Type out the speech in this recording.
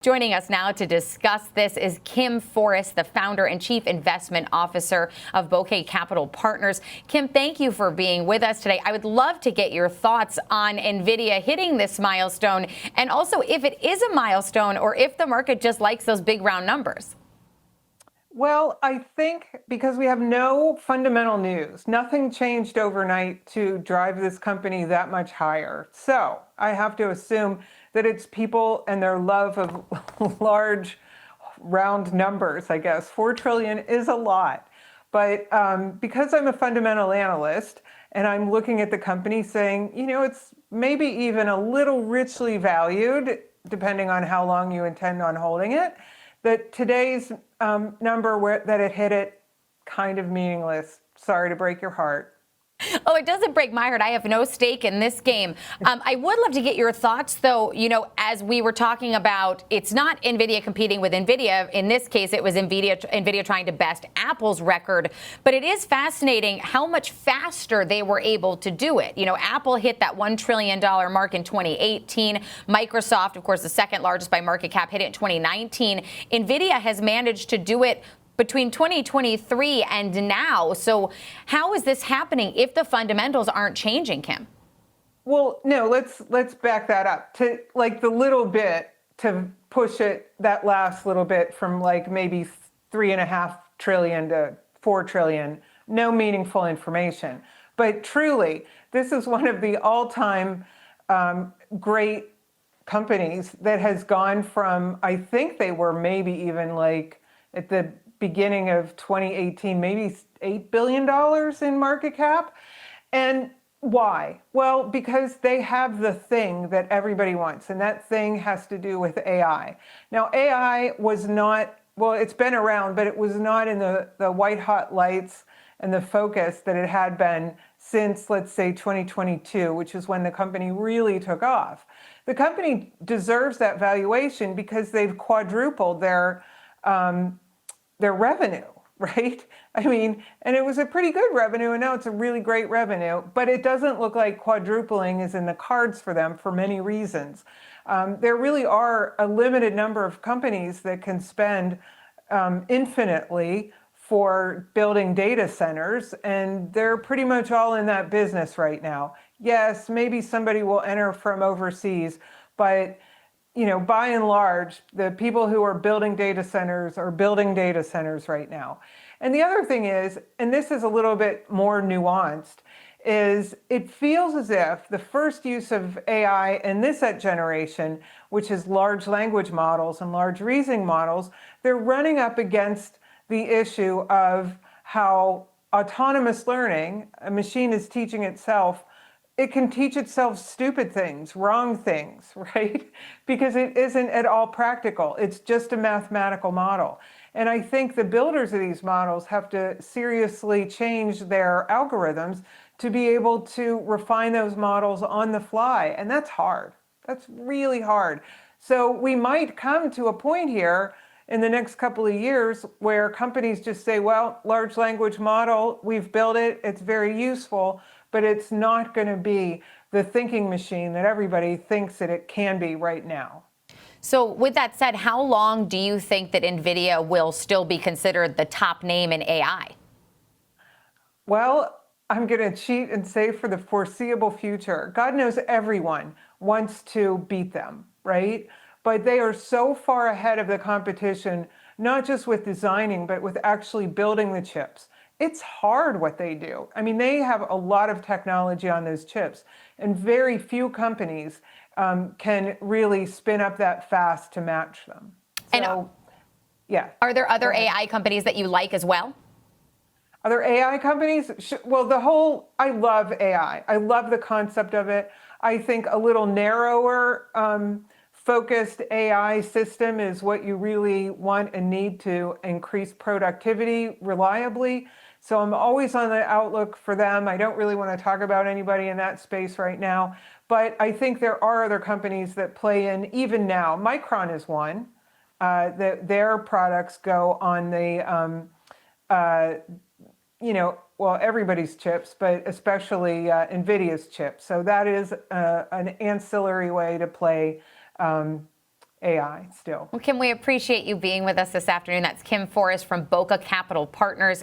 Joining us now to discuss this is Kim Forrest, the founder and chief investment officer of Bouquet Capital Partners. Kim, thank you for being with us today. I would love to get your thoughts on Nvidia hitting this milestone, and also if it is a milestone or if the market just likes those big round numbers. Well, I think because we have no fundamental news, nothing changed overnight to drive this company that much higher. So I have to assume that it's people and their love of large round numbers, I guess. 4 trillion is a lot. But because I'm a fundamental analyst and I'm looking at the company saying, you know, it's maybe even a little richly valued, depending on how long you intend on holding it, that today's number that it hit it, kind of meaningless. Sorry to break your heart. Oh, it doesn't break my heart. I have no stake in this game. I would love to get your thoughts, though, you know, as we were talking about, it's not NVIDIA competing with NVIDIA. In this case, it was NVIDIA trying to best Apple's record. But it is fascinating how much faster they were able to do it. You know, Apple hit that $1 trillion mark in 2018. Microsoft, of course, the second largest by market cap, hit it in 2019. NVIDIA has managed to do it between 2023 and now. So how is this happening if the fundamentals aren't changing, Kim? Well, no, let's back that up to like the little bit to push it, that last little bit from like maybe 3.5 trillion to 4 trillion, no meaningful information. But truly, this is one of the all-time great companies that has gone from, I think they were maybe even like at the beginning of 2018, maybe $8 billion in market cap. And why? Well, because they have the thing that everybody wants, and that thing has to do with AI. Now, AI was not, well, it's been around, but it was not in the white hot lights and the focus that it had been since, let's say, 2022, which is when the company really took off. The company deserves that valuation because they've quadrupled their revenue, right? I mean, and it was a pretty good revenue, and now it's a really great revenue, but it doesn't look like quadrupling is in the cards for them for many reasons. There really are a limited number of companies that can spend infinitely for building data centers, and they're pretty much all in that business right now. Yes, maybe somebody will enter from overseas, but you know, by and large, the people who are building data centers are building data centers right now. And the other thing is, and this is a little bit more nuanced, is it feels as if the first use of AI in this generation, which is large language models and large reasoning models, they're running up against the issue of how autonomous learning, a machine is teaching itself, it can teach itself stupid things, wrong things, right? Because it isn't at all practical. It's just a mathematical model. And I think the builders of these models have to seriously change their algorithms to be able to refine those models on the fly. And that's hard. That's really hard. So we might come to a point here in the next couple of years where companies just say, well, large language model, we've built it, it's very useful, but it's not going to be the thinking machine that everybody thinks that it can be right now. So with that said, how long do you think that NVIDIA will still be considered the top name in AI? Well, I'm going to cheat and say for the foreseeable future. God knows everyone wants to beat them, right? But they are so far ahead of the competition, not just with designing, but with actually building the chips. It's hard what they do. I mean, they have a lot of technology on those chips, and very few companies can really spin up that fast to match them. So, yeah. Are there other AI companies that you like as well? Other AI companies? Well, I love AI. I love the concept of it. I think a little narrower focused AI system is what you really want and need to increase productivity reliably. So I'm always on the outlook for them. I don't really want to talk about anybody in that space right now, but I think there are other companies that play in even now. Micron is one. Their products go on the, well, everybody's chips, but especially Nvidia's chips. So that is an ancillary way to play AI still. Well, Kim, we appreciate you being with us this afternoon. That's Kim Forrest from Boca Capital Partners.